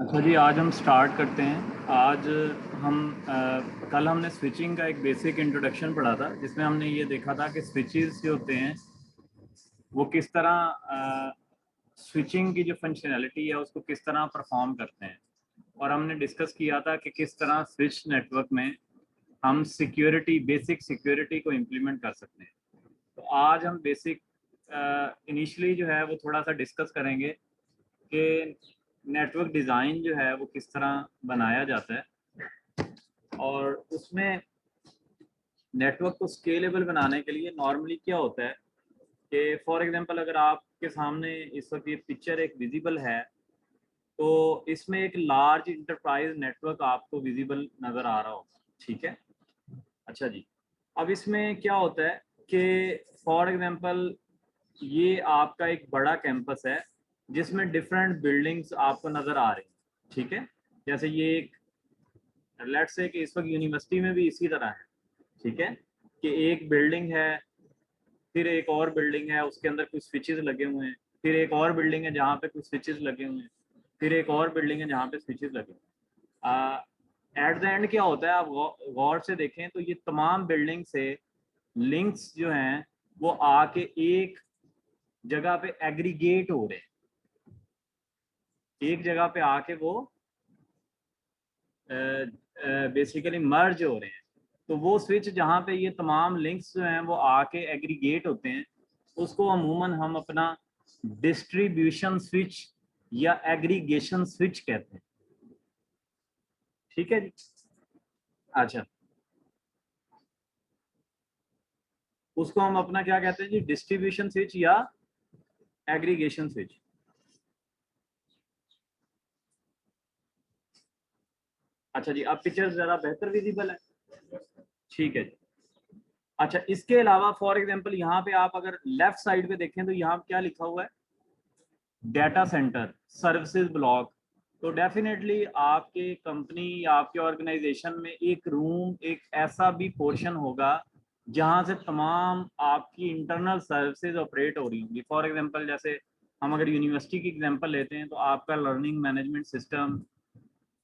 अच्छा जी, आज हम स्टार्ट करते हैं। आज हम कल हमने स्विचिंग का एक बेसिक इंट्रोडक्शन पढ़ा था, जिसमें हमने ये देखा था कि स्विचेस जो होते हैं वो किस तरह स्विचिंग की जो फंक्शनैलिटी है उसको किस तरह परफॉर्म करते हैं। और हमने डिस्कस किया था कि किस तरह स्विच नेटवर्क में हम सिक्योरिटी, बेसिक सिक्योरिटी को इम्प्लीमेंट कर सकते हैं। तो आज हम बेसिक इनिशियली जो है वो थोड़ा सा डिस्कस करेंगे कि नेटवर्क डिज़ाइन जो है वो किस तरह बनाया जाता है, और उसमें नेटवर्क को स्केलेबल बनाने के लिए नॉर्मली क्या होता है कि फॉर एग्जांपल अगर आपके सामने इस वक्त ये पिक्चर एक विजिबल है, तो इसमें एक लार्ज इंटरप्राइज नेटवर्क आपको विजिबल नज़र आ रहा होगा। ठीक है। अच्छा जी, अब इसमें क्या होता है कि फॉर एग्जांपल ये आपका एक बड़ा कैंपस है जिसमें डिफरेंट बिल्डिंग्स आपको नज़र आ रही हैं। ठीक है। जैसे ये एक, लेट्स से कि इस वक्त यूनिवर्सिटी में भी इसी तरह है। ठीक है, कि एक बिल्डिंग है, फिर एक और बिल्डिंग है, उसके अंदर कुछ स्विचेस लगे हुए हैं, फिर एक और बिल्डिंग है जहाँ पे कुछ स्विचेस लगे हुए हैं, फिर एक और बिल्डिंग है जहाँ पे स्विचेस लगे हुए हैं। एट द एंड क्या होता है, आप गौर से देखें तो ये तमाम बिल्डिंग से लिंक्स जो हैं वो आके एक जगह पे एग्रीगेट हो रहे हैं, एक जगह पे आके वो बेसिकली मर्ज हो रहे हैं। तो वो स्विच जहाँ पे ये तमाम लिंक्स जो हैं वो आके एग्रीगेट होते हैं, उसको अमूमन हम अपना डिस्ट्रीब्यूशन स्विच या एग्रीगेशन स्विच कहते हैं। ठीक है जी। अच्छा, उसको हम अपना क्या कहते हैं जी, डिस्ट्रीब्यूशन स्विच या एग्रीगेशन स्विच। अच्छा जी, अब पिक्चर ज़रा बेहतर विजिबल है। ठीक है जी। अच्छा, इसके अलावा फॉर एग्जांपल यहाँ पे आप अगर लेफ्ट साइड पे देखें तो यहाँ क्या लिखा हुआ है, डाटा सेंटर सर्विसेज ब्लॉक। तो डेफिनेटली आपके कंपनी या आपके ऑर्गेनाइजेशन में एक रूम, एक ऐसा भी पोर्शन होगा जहाँ से तमाम आपकी इंटरनल सर्विसेज ऑपरेट हो रही होंगी। फॉर एग्जांपल जैसे हम अगर यूनिवर्सिटी की एग्जांपल लेते हैं तो आपका learning management system,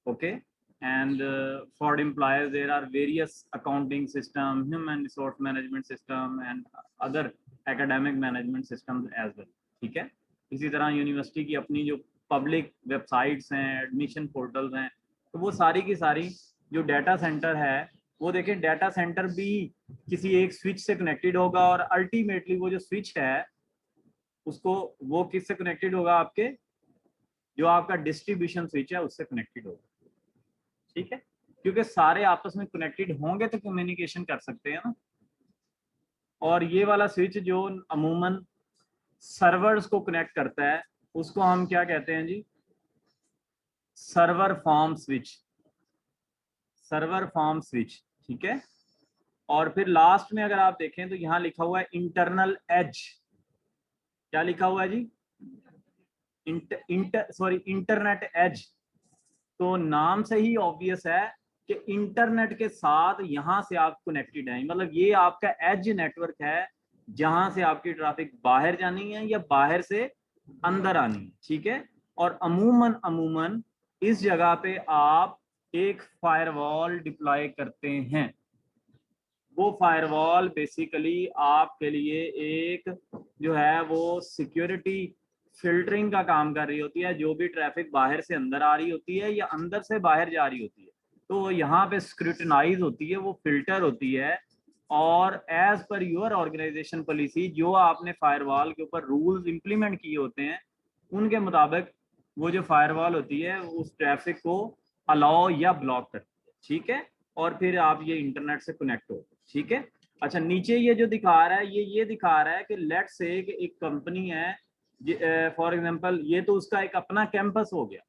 okay, and for employers there are various accounting system, human resource management system and other academic management systems as well। ठीक है। इसी तरह यूनिवर्सिटी की अपनी जो पब्लिक वेबसाइट्स हैं, एडमिशन पोर्टल्स हैं, तो वो सारी की सारी जो डाटा सेंटर है, वो देखें डाटा सेंटर भी किसी एक स्विच से कनेक्टेड होगा, और अल्टीमेटली वो जो स्विच है उसको, वो किससे कनेक्टेड होगा, आपके जो आपका डिस्ट्रीब्यूशन स्विच है उससे कनेक्टेड होगा। ठीक है, क्योंकि सारे आपस में कनेक्टेड होंगे तो कम्युनिकेशन कर सकते हैं ना। और ये वाला स्विच जो अमूमन सर्वर्स को कनेक्ट करता है उसको हम क्या कहते हैं जी, server farm switch, server farm switch. ठीक है। और फिर लास्ट में अगर आप देखें तो यहाँ लिखा हुआ है इंटरनल एज। क्या लिखा हुआ है जी, इंटरनेट एज। तो नाम से ही ऑब्वियस है कि इंटरनेट के साथ यहाँ से आप कनेक्टेड हैं, मतलब ये आपका एज नेटवर्क है जहां से आपकी ट्रैफिक बाहर जानी है या बाहर से अंदर आनी है। ठीक है। और अमूमन अमूमन इस जगह पे आप एक फायरवॉल डिप्लॉय करते हैं। वो फायरवॉल बेसिकली आपके लिए एक जो है वो सिक्योरिटी फिल्टरिंग का काम कर रही होती है। जो भी ट्रैफिक बाहर से अंदर आ रही होती है या अंदर से बाहर जा रही होती है, तो यहाँ पे स्क्रूटनाइज होती है, वो फिल्टर होती है। और as per your organisation policy, जो आपने फायरवॉल के ऊपर रूल्स इंप्लीमेंट किए होते हैं, उनके मुताबिक वो जो फायरवॉल होती है उस ट्रैफिक को अलाउ या ब्लॉक करती है। ठीक है। और फिर आप ये इंटरनेट से कनेक्ट हो। ठीक है। अच्छा, नीचे ये जो दिखा रहा है, ये दिखा रहा है कि लेट्स से कि एक कंपनी है, फॉर एग्जांपल ये तो उसका एक अपना कैंपस हो गया।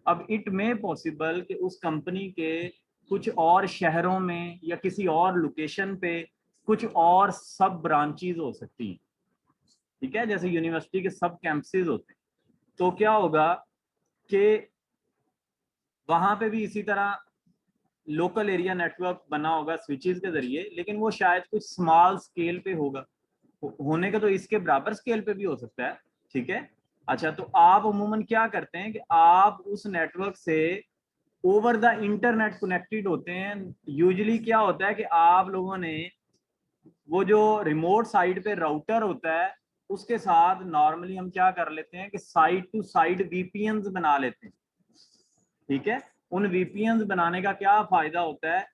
अब इट में पॉसिबल कि उस कंपनी के कुछ और शहरों में या किसी और लोकेशन पे कुछ और सब ब्रांचेज हो सकती हैं। ठीक है, जैसे यूनिवर्सिटी के सब कैंपसेस होते हैं। तो क्या होगा कि वहां पे भी इसी तरह लोकल एरिया नेटवर्क बना होगा स्विचेस के जरिए, लेकिन वो शायद कुछ स्मॉल स्केल पे होगा। होने का तो इसके बराबर स्केल पे भी हो सकता है। ठीक है। अच्छा, तो आप अमूमन क्या करते हैं कि आप उस नेटवर्क से ओवर द इंटरनेट कनेक्टेड होते हैं। यूजुअली क्या होता है कि आप लोगों ने वो जो रिमोट साइट पे राउटर होता है उसके साथ नॉर्मली हम क्या कर लेते हैं कि साइट टू साइट वीपीएन्स बना लेते हैं। ठीक है, उन वीपीएन्स बनाने का क्या फायदा होता है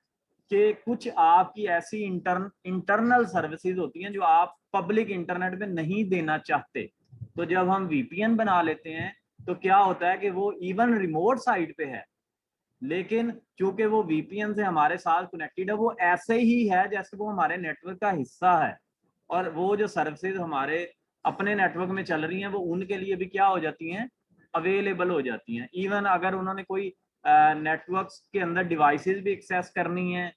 कि कुछ आपकी ऐसी इंटरनल सर्विसेज होती हैं जो आप पब्लिक इंटरनेट पे नहीं देना चाहते। तो जब हम वीपीएन बना लेते हैं तो क्या होता है कि वो इवन रिमोट साइट पे है, लेकिन चूंकि वो वीपीएन से हमारे साथ कनेक्टेड है, वो ऐसे ही है जैसे वो हमारे नेटवर्क का हिस्सा है। और वो जो सर्विसेज हमारे अपने नेटवर्क में चल रही हैं वो उनके लिए भी क्या हो जाती हैं, अवेलेबल हो जाती हैं। इवन अगर उन्होंने कोई नेटवर्क्स के अंदर डिवाइसेस भी एक्सेस करनी है,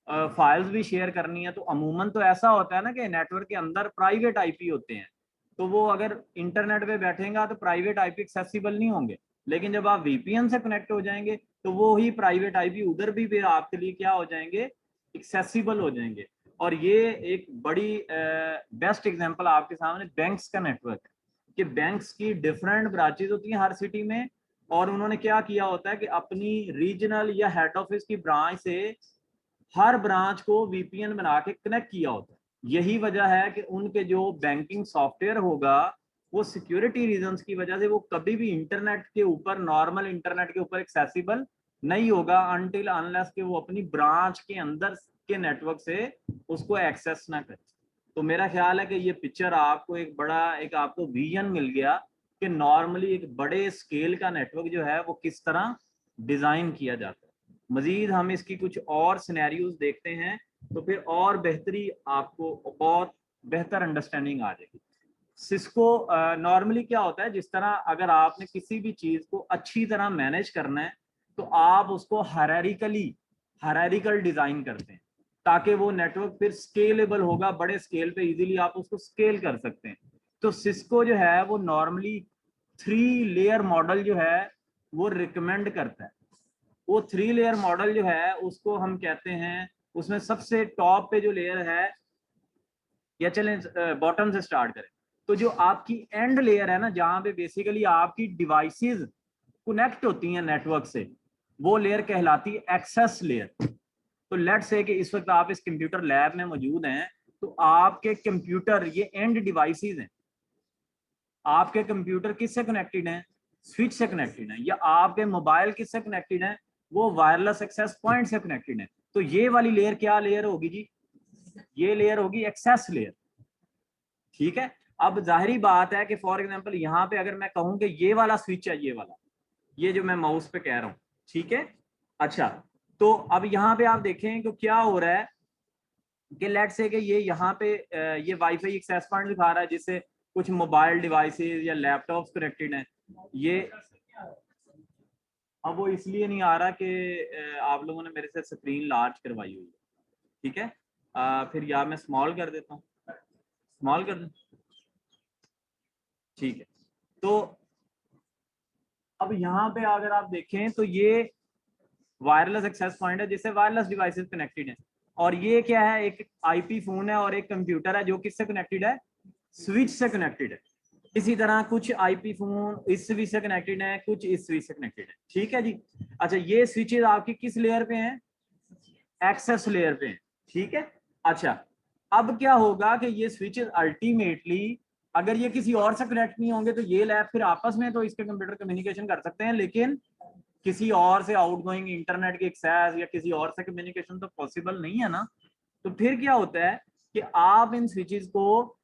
फाइल्स भी शेयर करनी है, तो अमूमन तो ऐसा होता है ना कि नेटवर्क के अंदर प्राइवेट आईपी होते हैं, तो वो अगर इंटरनेट पे बैठेगा तो प्राइवेट आईपी एक्सेसिबल नहीं होंगे। लेकिन जब आप वीपीएन से कनेक्ट हो जाएंगे तो वो ही प्राइवेट आईपी उधर भी फिर आपके लिए क्या हो जाएंगे, एक्सेसिबल हो जाएंगे। और ये एक बड़ी बेस्ट एग्जांपल आपके सामने बैंक्स का नेटवर्क है कि बैंक्स की डिफरेंट ब्रांचेज होती हैं हर सिटी में, और उन्होंने क्या किया होता है कि अपनी रीजनल या हेड ऑफिस की ब्रांच से हर ब्रांच को वीपीएन बना के कनेक्ट किया होता है। यही वजह है कि उनके जो बैंकिंग सॉफ्टवेयर होगा वो सिक्योरिटी रीजंस की वजह से वो कभी भी इंटरनेट के ऊपर, नॉर्मल इंटरनेट के ऊपर एक्सेसिबल नहीं होगा अनटिल अनलेस कि वो अपनी ब्रांच के अंदर के नेटवर्क से उसको एक्सेस ना करे। तो मेरा ख्याल है कि ये पिक्चर आपको एक बड़ा एक आपको विजन मिल गया कि नॉर्मली एक बड़े स्केल का नेटवर्क जो है वो किस तरह डिजाइन किया जाता है। मजीद हम इसकी कुछ और सिनेरियोज देखते हैं तो फिर और बेहतरी आपको बहुत बेहतर अंडरस्टैंडिंग आ जाएगी। सिस्को नॉर्मली क्या होता है, जिस तरह अगर आपने किसी भी चीज को अच्छी तरह मैनेज करना है तो आप उसको हायरार्किकल डिजाइन करते हैं ताकि वो नेटवर्क फिर स्केलेबल होगा, बड़े स्केल पे इजीली आप उसको स्केल कर सकते हैं। तो सिस्को जो है वो नॉर्मली 3 लेयर मॉडल जो है वो रिकमेंड करता है। वो 3 लेयर मॉडल जो है उसको हम कहते हैं, उसमें सबसे टॉप पे जो लेयर है, या चलें बॉटम से स्टार्ट करें, तो जो आपकी एंड लेयर है ना, जहां पे बेसिकली आपकी डिवाइसेस कनेक्ट होती हैं नेटवर्क से, वो लेयर कहलाती है एक्सेस लेयर। तो लेट्स से कि इस वक्त आप इस कंप्यूटर लैब में मौजूद हैं, तो आपके कंप्यूटर ये एंड डिवाइसेस हैं। आपके कंप्यूटर किससे कनेक्टेड हैं, स्विच से कनेक्टेड है, या आपके मोबाइल किससे कनेक्टेड है, वो वायरलेस एक्सेस पॉइंट से कनेक्टेड है। तो ये वाली लेयर क्या लेयर होगी जी, ये लेयर होगी एक्सेस लेयर। ठीक है, अब जाहिरी बात है कि फॉर एग्जांपल यहाँ पे अगर मैं कहूँ कि ये वाला स्विच है, ये वाला, ये जो मैं माउस पे कह रहा हूँ, ठीक है। अच्छा, तो अब यहाँ पे आप देखें कि क्या हो रहा है कि लेट्स से कि ये यहाँ पे ये वाईफाई एक्सेस पॉइंट दिखा रहा है जिससे कुछ मोबाइल डिवाइसेस या लैपटॉप्स कनेक्टेड हैं। ये अब वो इसलिए नहीं आ रहा कि आप लोगों ने मेरे से स्क्रीन लार्ज करवाई हुई है। ठीक है, फिर या मैं स्मॉल कर देता हूँ, स्मॉल कर दूँ, ठीक है। तो अब यहाँ पे अगर आप देखें तो ये वायरलेस एक्सेस पॉइंट है जिससे वायरलेस डिवाइसेस कनेक्टेड है, और ये क्या है, एक आईपी फोन है और एक कंप्यूटर है जो किससे कनेक्टेड है, स्विच से कनेक्टेड है। इसी तरह कुछ आईपी फोन इस स्विच से कनेक्टेड है, कुछ इस स्विच से कनेक्टेड है। ठीक है जी। अच्छा, ये स्विचेज आपकी किस लेयर पे हैं, एक्सेस लेयर पे हैं। ठीक है। अच्छा, अब क्या होगा कि ये स्विचेस अल्टीमेटली अगर ये किसी और से कनेक्ट नहीं होंगे तो ये लैब फिर आपस में तो इसके कंप्यूटर कम्युनिकेशन कर सकते हैं, लेकिन किसी और से आउटगोइंग इंटरनेट की एक्सेस या किसी और से कम्युनिकेशन तो पॉसिबल नहीं है ना। तो फिर क्या होता है कि आप इन स्विचेस को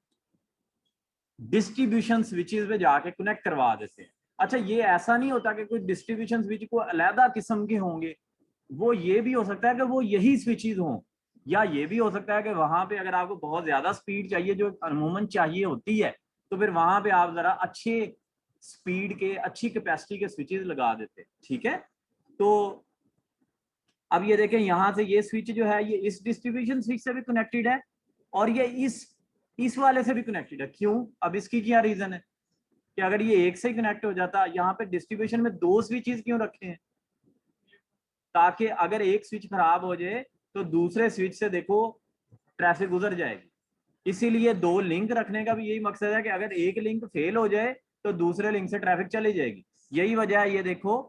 डिस्ट्रीब्यूशन स्विचेस पे जाके कनेक्ट करवा देते हैं। अच्छा, ये ऐसा नहीं होता कि कोई डिस्ट्रीब्यूशन स्विच को अलहदा किस्म के होंगे, वो ये भी हो सकता है कि वो यही स्विचेस हों, या ये भी हो सकता है कि वहां पे अगर आपको बहुत ज्यादा स्पीड चाहिए जो अमूमन चाहिए होती है, तो फिर वहां पे आप जरा अच्छे स्पीड के, अच्छी कैपेसिटी के स्विचेस लगा देते हैं। ठीक है। तो अब ये देखें, यहां से ये स्विच जो है ये इस डिस्ट्रीब्यूशन स्विच से भी कनेक्टेड है और ये इस वाले से भी कनेक्टेड है। क्यों, अब इसकी क्या रीजन है कि अगर ये एक से ही कनेक्ट हो जाता, यहाँ पे डिस्ट्रीब्यूशन में 2 स्विचेस क्यों रखे हैं, ताकि अगर एक स्विच खराब हो जाए तो दूसरे स्विच से देखो ट्रैफिक गुजर जाएगी। इसीलिए 2 लिंक रखने का भी यही मकसद है कि अगर एक लिंक फेल हो जाए तो दूसरे लिंक से ट्रैफिक चली जाएगी। यही वजह है, ये देखो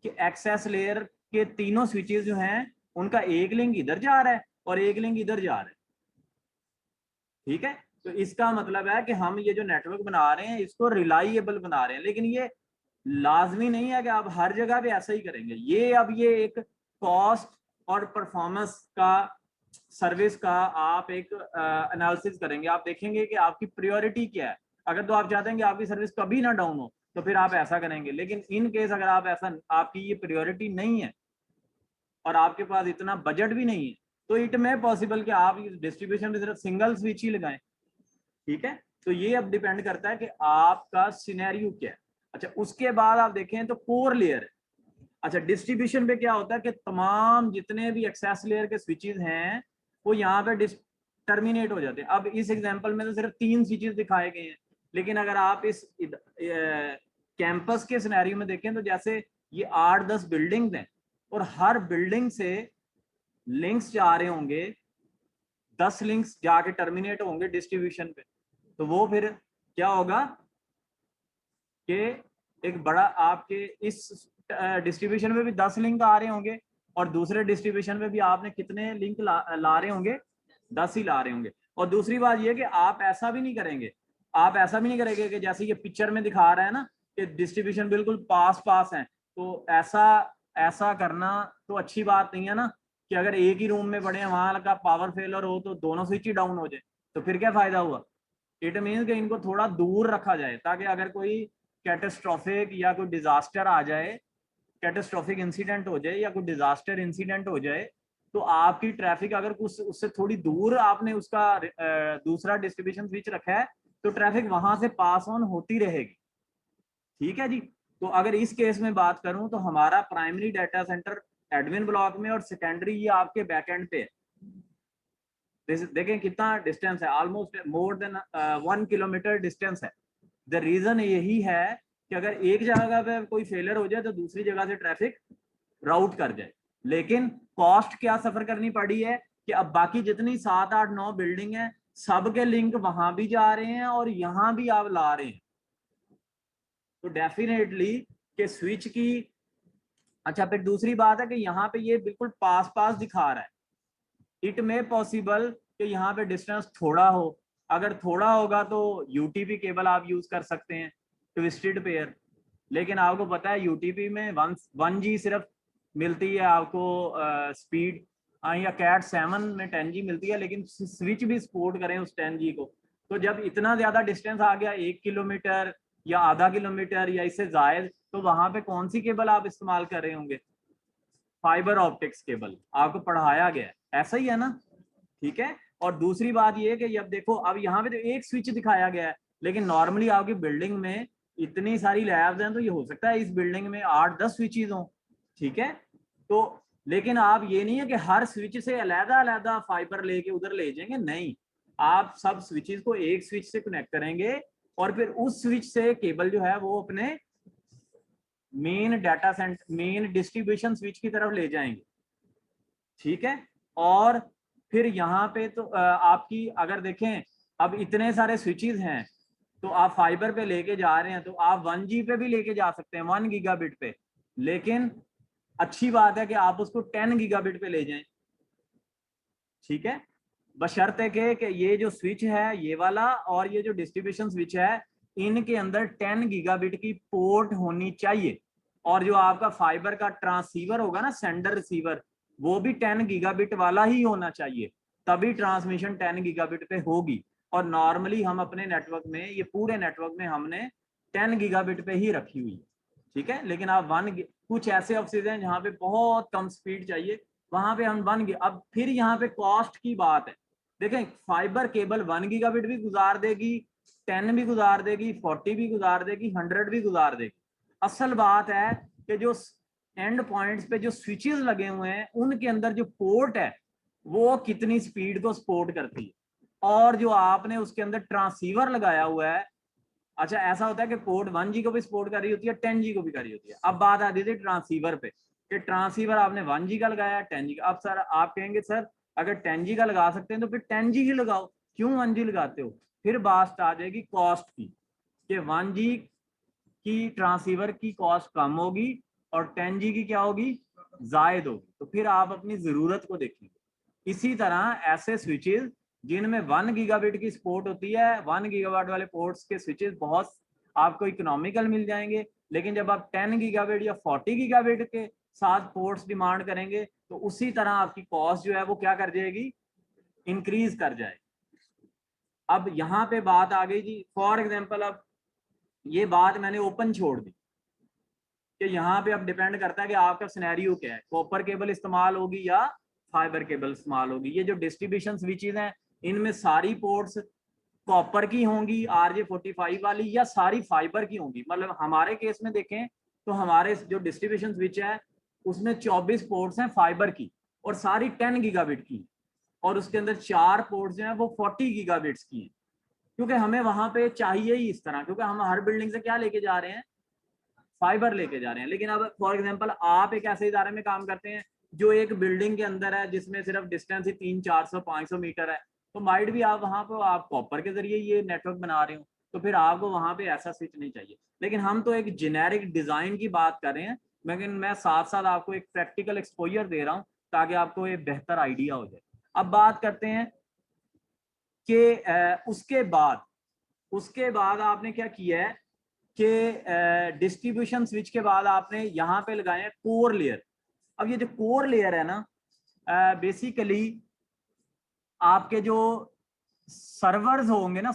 कि एक्सेस लेयर के तीनों स्विचेस जो हैं उनका एक लिंक इधर जा रहा है और एक लिंक इधर जा रहा है। ठीक है, तो इसका मतलब है कि हम ये जो नेटवर्क बना रहे हैं इसको रिलायबल बना रहे हैं, लेकिन ये लाजमी नहीं है कि आप हर जगह पे ऐसा ही करेंगे। ये अब ये एक कॉस्ट और परफॉर्मेंस का, सर्विस का आप एक एनालिसिस करेंगे। आप देखेंगे कि आपकी प्रायोरिटी क्या है। अगर तो आप चाहते हैं कि आपकी सर्विस कभी ना डाउन हो तो फिर आप ऐसा करेंगे, लेकिन इन केस अगर आप ऐसा, आपकी ये प्रायोरिटी नहीं है और आपके पास इतना बजट भी नहीं है, तो इट में पॉसिबल कि आप इस डिस्ट्रीब्यूशन में सिर्फ सिंगल स्विच ही लगाएं। ठीक है, तो ये अब डिपेंड करता है कि आपका सिनेरियो क्या है। अच्छा, उसके बाद आप देखें तो कोर लेयर है। अच्छा, डिस्ट्रीब्यूशन पे क्या होता है कि तमाम जितने भी एक्सेस लेयर के स्विचेस हैं वो यहाँ पे टर्मिनेट हो जाते हैं। अब इस एग्जांपल में तो सिर्फ 3 स्विचेस दिखाए गए हैं, लेकिन अगर आप इस कैंपस के सिनेरियो में देखें तो जैसे ये 8-10 बिल्डिंग्स हैं और हर बिल्डिंग से लिंक्स जा रहे होंगे, 10 लिंक्स जाके टर्मिनेट होंगे डिस्ट्रीब्यूशन पे, तो वो फिर क्या होगा कि एक बड़ा आपके इस डिस्ट्रीब्यूशन में भी 10 लिंक आ रहे होंगे और दूसरे डिस्ट्रीब्यूशन में भी आपने कितने लिंक ला रहे होंगे, 10 ही ला रहे होंगे। और दूसरी बात ये कि आप ऐसा भी नहीं करेंगे, आप ऐसा भी नहीं करेंगे कि जैसे ये पिक्चर में दिखा रहा है ना कि डिस्ट्रीब्यूशन बिल्कुल पास पास है, तो ऐसा करना तो अच्छी बात नहीं है ना, कि अगर एक ही रूम में पड़े हैं वहां का पावर फेलर हो तो दोनों स्विच ही डाउन हो जाए, तो फिर क्या फायदा हुआ। इट मीन कि इनको थोड़ा दूर रखा जाए ताकि अगर कोई कैटेस्ट्रॉफिक या कोई डिजास्टर आ जाए, कैटेस्ट्रॉफिक इंसिडेंट हो जाए या कोई डिजास्टर इंसिडेंट हो जाए, तो आपकी ट्रैफिक अगर कुछ उससे थोड़ी दूर आपने उसका दूसरा डिस्ट्रीब्यूशन स्विच रखा है तो ट्रैफिक वहां से पास ऑन होती रहेगी। ठीक है जी, तो अगर इस केस में बात करूं तो हमारा primary data centre admin block में और सेकेंडरी ये आपके बैकएंड पे है। देखें कितना डिस्टेंस है, almost more than 1 kilometre distance है। द रीजन यही है कि अगर एक जगह पे कोई फेलियर हो जाए तो दूसरी जगह से ट्रैफिक राउट कर जाए। लेकिन कॉस्ट क्या सफर करनी पड़ी है कि अब बाकी जितनी 7-8-9 बिल्डिंग है सबके लिंक वहां भी जा रहे हैं और यहां भी आप ला रहे हैं, तो डेफिनेटली के स्विच की। अच्छा, फिर दूसरी बात है कि यहाँ पे ये बिल्कुल पास पास दिखा रहा है। इट में पॉसिबल कि यहाँ पे डिस्टेंस थोड़ा हो, अगर थोड़ा होगा तो यूटीपी केबल आप यूज कर सकते हैं, ट्विस्टेड पेयर। लेकिन आपको पता है यूटीपी में 1G सिर्फ मिलती है आपको स्पीड, या कैट 7 में 10G मिलती है, लेकिन स्विच भी सपोर्ट करें उस 10G को, तो जब इतना ज्यादा डिस्टेंस आ गया 1 किलोमीटर या आधा किलोमीटर या इससे जायद, तो वहां पे कौन सी केबल आप इस्तेमाल कर रहे होंगे, फाइबर ऑप्टिक्स केबल आपको पढ़ाया गया है, ऐसा ही है ना। ठीक है, और दूसरी बात ये है कि अब देखो, अब यहाँ पे तो एक स्विच दिखाया गया है, लेकिन नॉर्मली आपकी बिल्डिंग में इतनी सारी लैब्स हैं तो ये हो सकता है इस बिल्डिंग में 8-10 स्विचेस हों। ठीक है, तो लेकिन आप ये नहीं है कि हर स्विच से अलग अलग फाइबर लेके उधर ले जाएंगे, नहीं, आप सब स्विचेस को एक स्विच से कनेक्ट करेंगे और फिर उस स्विच से केबल जो है वो अपने main data centre, main distribution switch की तरफ ले जाएंगे। ठीक है, और फिर यहाँ पे तो आपकी अगर देखें अब इतने सारे स्विचेस हैं तो आप फाइबर पे लेके जा रहे हैं तो आप 1G पे भी लेके जा सकते हैं, 1 गीगाबिट पे, लेकिन अच्छी बात है कि आप उसको 10 गीगाबिट पे ले जाएं। ठीक है, बशर्ते कि ये जो स्विच है ये वाला और ये जो डिस्ट्रीब्यूशन स्विच है इनके अंदर 10 गीगाबिट की पोर्ट होनी चाहिए, और जो आपका फाइबर का ट्रांसीवर होगा ना, सेंडर रिसीवर, वो भी 10 गीगाबिट वाला ही होना चाहिए, तभी ट्रांसमिशन 10 गीगाबिट पे होगी। और नॉर्मली हम अपने नेटवर्क में, ये पूरे नेटवर्क में हमने 10 गीगाबिट पे ही रखी हुई है। ठीक है, लेकिन आप कुछ ऐसे ऑफिस हैं जहाँ पे बहुत कम स्पीड चाहिए, वहां पे हम 1 अब फिर यहाँ पे कॉस्ट की बात है। देखें, फाइबर केबल 1 गीगाबिट भी गुजार देगी, 10 भी गुजार देगी, 40 भी गुजार देगी, 100 भी गुजार देगी। असल बात है कि जो एंड पॉइंट्स पे जो स्विचेस लगे हुए हैं उनके अंदर जो पोर्ट है वो कितनी स्पीड को सपोर्ट करती है, और जो आपने उसके अंदर ट्रांसीवर लगाया हुआ है। अच्छा, ऐसा होता है कि पोर्ट 1G को भी सपोर्ट कर रही होती है, 10G को भी कर रही होती है। अब बात आती थी ट्रांसीवर पे कि ट्रांसीवर आपने 1G का लगाया, 10G का। अब सर आप कहेंगे सर अगर 10G का लगा सकते हैं तो फिर 10G ही लगाओ, क्यों 1G लगाते हो। फिर बात आ जाएगी कॉस्ट की कि 1G कि ट्रांसीवर की कॉस्ट कम होगी और 10G की क्या होगी, जायद होगी। तो फिर आप अपनी जरूरत को देखेंगे। इसी तरह ऐसे स्विचेस जिनमें 1 गीगाबिट की सपोर्ट होती है, 1 गीगावाट वाले पोर्ट्स के स्विचेस बहुत आपको इकोनॉमिकल मिल जाएंगे, लेकिन जब आप 10 गीगाबिट या 40 गीगाबिट के साथ पोर्ट्स डिमांड करेंगे तो उसी तरह आपकी कॉस्ट जो है वो क्या कर जाएगी, इंक्रीज कर जाएगी। अब यहाँ पे बात आ गई जी, फॉर एग्जाम्पल अब ये बात मैंने ओपन छोड़ दी कि यहाँ पे अब डिपेंड करता है कि आपका सिनेरियो क्या है, कॉपर केबल इस्तेमाल होगी या फाइबर केबल इस्तेमाल होगी। ये जो डिस्ट्रीब्यूशन स्विचेस हैं इनमें सारी पोर्ट्स कॉपर की होंगी RJ45 वाली, या सारी फाइबर की होंगी। मतलब हमारे केस में देखें तो हमारे जो डिस्ट्रीब्यूशन स्विच है उसमें 24 पोर्ट्स हैं फाइबर की और सारी 10 गीगाबिट की, और उसके अंदर 4 पोर्ट्स जो हैं वो 40 गीगाबिट्स की हैं, क्योंकि हमें वहां पे चाहिए ही इस तरह, क्योंकि हम हर बिल्डिंग से क्या लेके जा रहे हैं, फाइबर लेके जा रहे हैं। लेकिन अब फॉर एग्जांपल आप एक ऐसे इदारे में काम करते हैं जो एक बिल्डिंग के अंदर है जिसमें सिर्फ डिस्टेंस ही 300-400-500 मीटर है, तो माइट भी आप वहां पर आप कॉपर के जरिए ये नेटवर्क बना रहे हो, तो फिर आपको वहां पे ऐसा स्विच नहीं चाहिए। लेकिन हम तो एक जेनेरिक डिजाइन की बात कर रहे हैं, लेकिन मैं साथ साथ आपको एक प्रैक्टिकल एक्सपोजर दे रहा हूँ ताकि आपको एक बेहतर आइडिया हो जाए। अब बात करते हैं कि उसके बाद आपने क्या किया है कि डिस्ट्रीब्यूशन स्विच के बाद आपने यहाँ पे लगाए हैं कोर लेयर। अब ये जो कोर लेयर है ना, बेसिकली आपके जो सर्वर्स होंगे ना,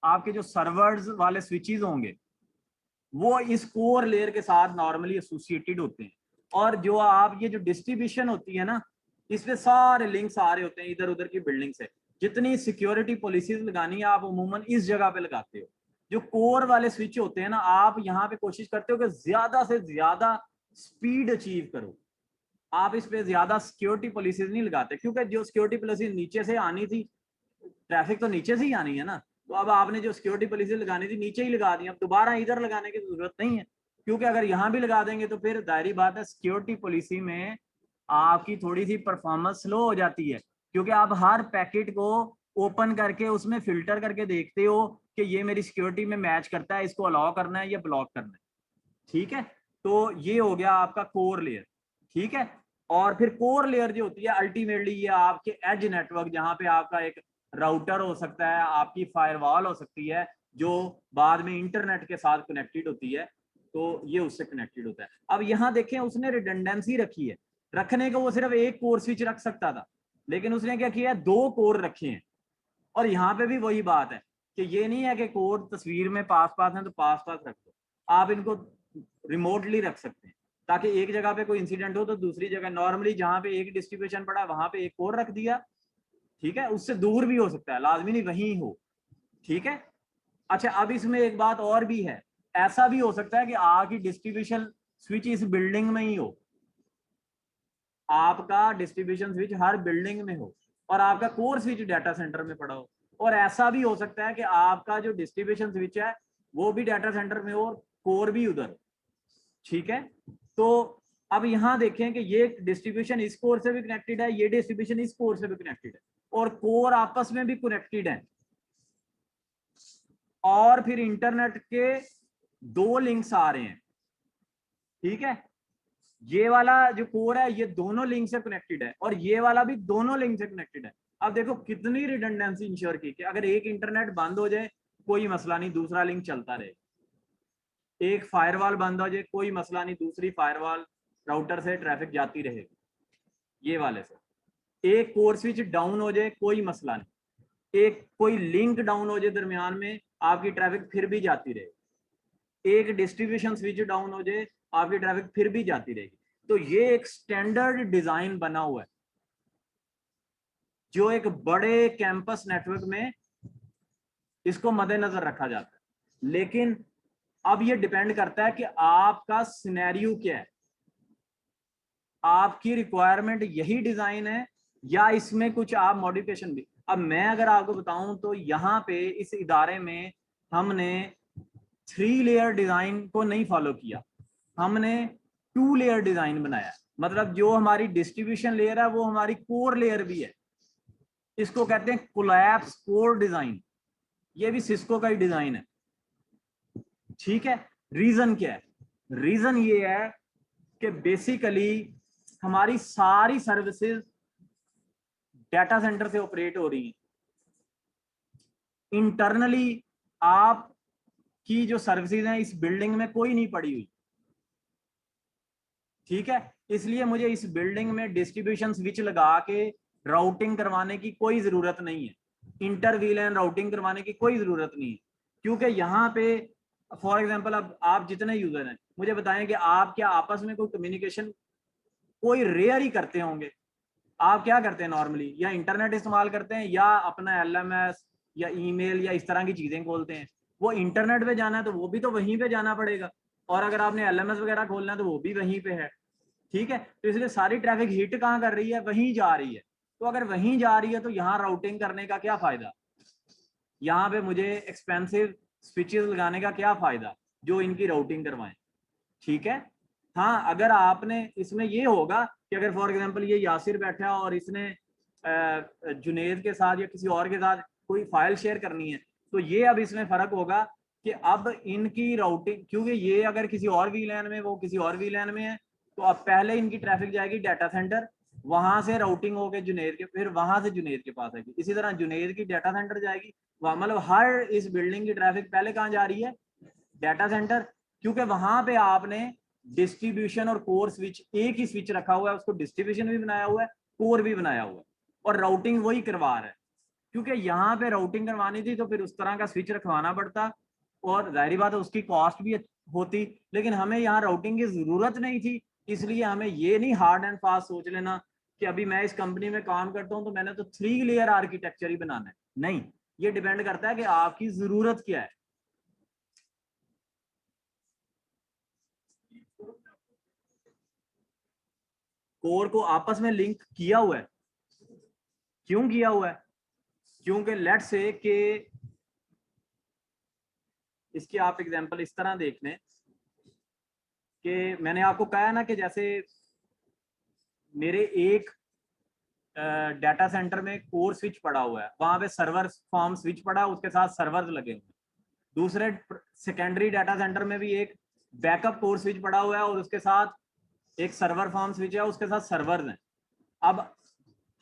आपके जो सर्वर्स वाले स्विचेस होंगे वो इस कोर लेयर के साथ नॉर्मली एसोसिएटेड होते हैं। और जो आप ये जो डिस्ट्रीब्यूशन होती है ना, इसमें सारे लिंक्स आ रहे होते हैं इधर उधर की बिल्डिंग से। जितनी सिक्योरिटी पॉलिसीज लगानी है आप अमूमन इस जगह पे लगाते हो। जो कोर वाले स्विच होते हैं ना, आप यहाँ पे कोशिश करते हो कि ज्यादा से ज्यादा स्पीड अचीव करो, आप इस पे ज्यादा सिक्योरिटी पॉलिसीज नहीं लगाते, क्योंकि जो सिक्योरिटी पॉलिसी नीचे से आनी थी, ट्रैफिक तो नीचे से ही आनी है ना, तो अब आपने जो सिक्योरिटी पॉलिसी लगानी थी नीचे ही लगा दी, अब दोबारा इधर लगाने की जरूरत नहीं है, क्योंकि अगर यहाँ भी लगा देंगे तो फिर जाहिर बात है सिक्योरिटी पॉलिसी में आपकी थोड़ी सी परफॉर्मेंस स्लो हो जाती है, क्योंकि आप हर पैकेट को ओपन करके उसमें फिल्टर करके देखते हो कि ये मेरी सिक्योरिटी में मैच करता है, इसको अलाउ करना है या ब्लॉक करना है। ठीक है, तो ये हो गया आपका कोर लेयर। ठीक है, और फिर कोर लेयर जो होती है अल्टीमेटली ये आपके एज नेटवर्क, जहां पे आपका एक राउटर हो सकता है, आपकी फायरवॉल हो सकती है जो बाद में इंटरनेट के साथ कनेक्टेड होती है, तो ये उससे कनेक्टेड होता है। अब यहाँ देखें उसने रिडंडेंसी रखी है, रखने को वो सिर्फ एक कोर स्विच रख सकता था, लेकिन उसने क्या किया, 2 कोर रखे हैं। और यहाँ पे भी वही बात है कि ये नहीं है कि कोर तस्वीर में पास पास है तो पास पास रख दो, आप इनको रिमोटली रख सकते हैं ताकि एक जगह पे कोई इंसिडेंट हो तो दूसरी जगह, नॉर्मली जहां पे एक डिस्ट्रीब्यूशन पड़ा वहां पे एक और रख दिया। ठीक है, उससे दूर भी हो सकता है, लाजमी नहीं वहीं हो। ठीक है, अच्छा अब इसमें एक बात और भी है, ऐसा भी हो सकता है कि आपकी डिस्ट्रीब्यूशन स्विच इस बिल्डिंग में ही हो, आपका डिस्ट्रीब्यूशन स्विच हर बिल्डिंग में हो और आपका कोर स्विच डाटा सेंटर में पड़ा हो, और ऐसा भी हो सकता है कि आपका जो डिस्ट्रीब्यूशन स्विच है वो भी डाटा सेंटर में हो और कोर भी उधर। ठीक है, तो अब यहां देखें कि ये डिस्ट्रीब्यूशन इस कोर से भी कनेक्टेड है, ये डिस्ट्रीब्यूशन इस कोर से भी कनेक्टेड है, और कोर आपस में भी कनेक्टेड है, और फिर इंटरनेट के 2 लिंक्स आ रहे हैं। ठीक है, ये वाला जो कोर है ये दोनों लिंक से कनेक्टेड है और ये वाला भी दोनों लिंक से कनेक्टेड है। अब देखो कितनी रिडंडेंसी इंश्योर की कि अगर एक इंटरनेट बंद हो जाए कोई मसला नहीं, दूसरा लिंक चलता रहे, एक फायरवॉल बंद हो जाए कोई मसला नहीं, दूसरी फायरवॉल राउटर से ट्रैफिक जाती रहेगी, ये वाले से एक कोर स्विच डाउन हो जाए कोई मसला नहीं, एक कोई लिंक डाउन हो जाए दरमियान में आपकी ट्रैफिक फिर भी जाती रहेगी, एक डिस्ट्रीब्यूशन स्विच डाउन हो जाए आपकी ट्रैफिक फिर भी जाती रहेगी। तो ये एक स्टैंडर्ड डिजाइन बना हुआ है जो एक बड़े कैंपस नेटवर्क में इसको मद्देनजर रखा जाता है। लेकिन अब ये डिपेंड करता है कि आपका सिनेरियो क्या है, आपकी रिक्वायरमेंट यही डिजाइन है या इसमें कुछ आप मॉडिफिकेशन भी। अब मैं अगर आपको बताऊं तो यहाँ पे इस इदारे में हमने 3 लेयर डिजाइन को नहीं फॉलो किया, हमने 2 लेयर डिजाइन बनाया। मतलब जो हमारी डिस्ट्रीब्यूशन लेयर है वो हमारी कोर लेयर भी है, इसको कहते हैं कोलैप्स कोर डिजाइन, ये भी सिस्को का ही डिजाइन है। ठीक है, रीजन क्या है? रीजन ये है कि बेसिकली हमारी सारी सर्विसेज डाटा सेंटर से ऑपरेट हो रही हैं। इंटरनली आप की जो सर्विसेज हैं इस बिल्डिंग में कोई नहीं पड़ी हुई, ठीक है। इसलिए मुझे इस बिल्डिंग में डिस्ट्रीब्यूशन स्विच लगा के राउटिंग करवाने की कोई जरूरत नहीं है, इंटर वीलैन राउटिंग करवाने की कोई जरूरत नहीं है, क्योंकि यहाँ पे फॉर एग्जांपल अब आप जितने यूजर हैं मुझे बताएं कि आप क्या आपस में कोई कम्युनिकेशन कोई रेयर ही करते होंगे। आप क्या करते हैं नॉर्मली, या इंटरनेट इस्तेमाल करते हैं या अपना एलएमएस या ईमेल या इस तरह की चीजें खोलते हैं। वो इंटरनेट पे जाना है तो वो भी तो वहीं पे जाना पड़ेगा, और अगर आपने एलएमएस वगैरह खोलना है तो वो भी वहीं पे है, ठीक है। तो इसलिए सारी ट्रैफिक हिट कहाँ कर रही है, वहीं जा रही है। तो अगर वहीं जा रही है तो यहाँ राउटिंग करने का क्या फायदा, यहाँ पे मुझे एक्सपेंसिव स्विचेस लगाने का क्या फायदा जो इनकी राउटिंग करवाएं, ठीक है। हाँ, अगर आपने इसमें ये होगा कि अगर फॉर एग्जांपल ये यासिर बैठा और इसने जुनेद के साथ या किसी और के साथ कोई फाइल शेयर करनी है, तो ये अब इसमें फर्क होगा कि अब इनकी राउटिंग, क्योंकि ये अगर किसी और वीलैन में वो किसी और वीलैन में है, तो अब पहले इनकी ट्रैफिक जाएगी डाटा सेंटर, वहां से राउटिंग होगी जुनेद के, फिर वहां से जुनेद के पास आएगी, इसी तरह जुनेद की डाटा सेंटर जाएगी वहां, मतलब हर इस बिल्डिंग की ट्रैफिक पहले कहाँ जा रही है, डाटा सेंटर, क्योंकि वहां पे आपने डिस्ट्रीब्यूशन और कोर स्विच एक ही स्विच रखा हुआ है, उसको डिस्ट्रीब्यूशन भी बनाया हुआ है, कोर भी बनाया हुआ है, और राउटिंग वही करवा रहा है। क्योंकि यहाँ पे राउटिंग करवानी थी तो फिर उस तरह का स्विच रखवाना पड़ता, और जाहिर बात है उसकी कॉस्ट भी होती, लेकिन हमें यहाँ राउटिंग की जरूरत नहीं थी। इसलिए हमें ये नहीं हार्ड एंड फास्ट सोच लेना कि अभी मैं इस कंपनी में काम करता हूँ तो मैंने तो 3 लेयर आर्किटेक्चर ही बनाना है, नहीं, ये डिपेंड करता है कि आपकी जरूरत क्या है। कोर को आपस में लिंक किया हुआ है, क्यों किया हुआ है, क्योंकि लेट से कि इसकी आप एग्जांपल इस तरह देख लें कि मैंने आपको कहा ना कि जैसे मेरे एक डाटा सेंटर में कोर स्विच पड़ा हुआ है, वहां पे सर्वर फॉर्म स्विच पड़ा है, उसके साथ सर्वर लगे हुए हैं। दूसरे सेकेंडरी डाटा सेंटर में भी एक बैकअप कोर स्विच पड़ा हुआ है और उसके साथ एक सर्वर फॉर्म स्विच है, उसके साथ सर्वर्स हैं। अब